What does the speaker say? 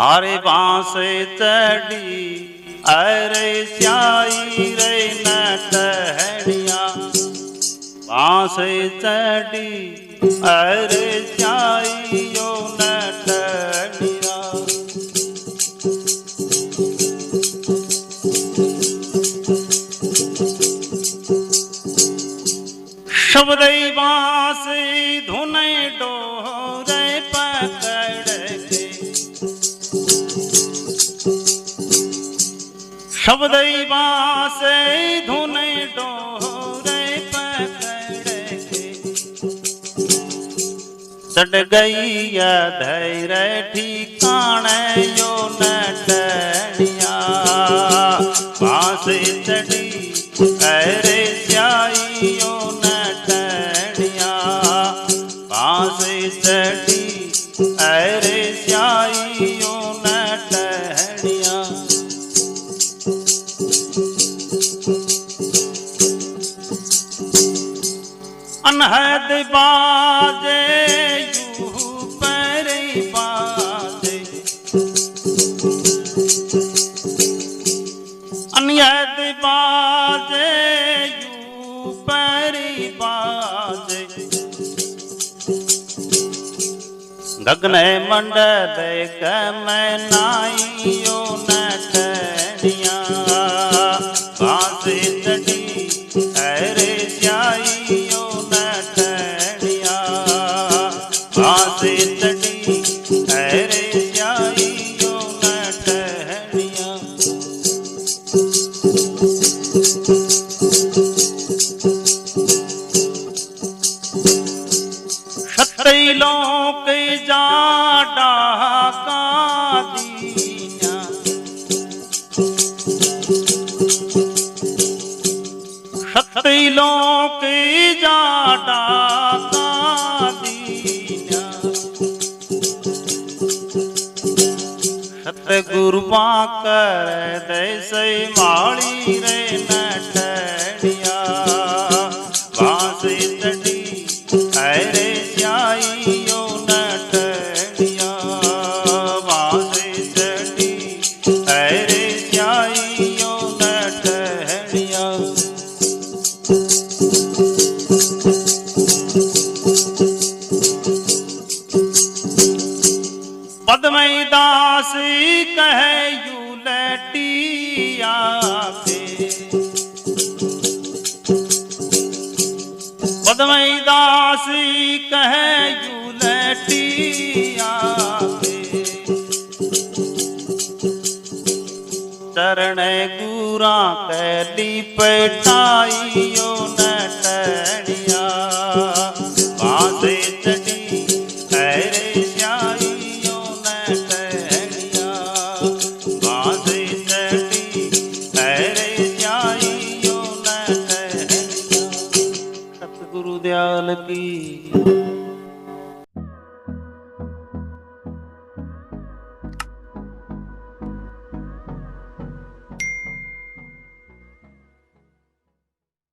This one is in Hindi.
अरे बांस चढ़ी अरे स्याई रे नटहड़िया, बांस चढ़ी अरे स्याई यो नटहड़िया। शब्दई बांस धुन डोरे पकड़ के, शब्दई बांस धुन डोरे पकड़ के, चढ़ गई धैर्य ठिकाने यो नटहड़िया। बांस चढ़ी अरे स्याई यो नटहड़िया, बांस चढ़ी अरे स्याई यो नटहड़िया। अनहद बाजे यू पर बाजे, अनहद बाजे यू पर बाजे। गगन मंडल कमनाई यो नटहड़िया, बांस चढ़ी अरे स्याई यो नटहड़िया, बांस चढ़ी अरे स्याई यो नटहड़िया। सतई लोक जा डाका दीना, सतई लोक जा डाका दीना। सतगुरु कर दे से माली रे नटहड़िया, बांस चढ़ी अरे स्याई यो नटहड़िया, बांस चढ़ी अरे स्याई यो नटहड़िया। पद्मई दास कहे यू लटिया के, पद्मई दास कहे यू लटिया के। चरण गुरा कैली पैठाई यो नटहड़िया, बांस चढ़ी अरे स्याई यो नटहड़िया, बांस चढ़ी अरे स्याई यो नटहड़िया। सतगुरु दयाल की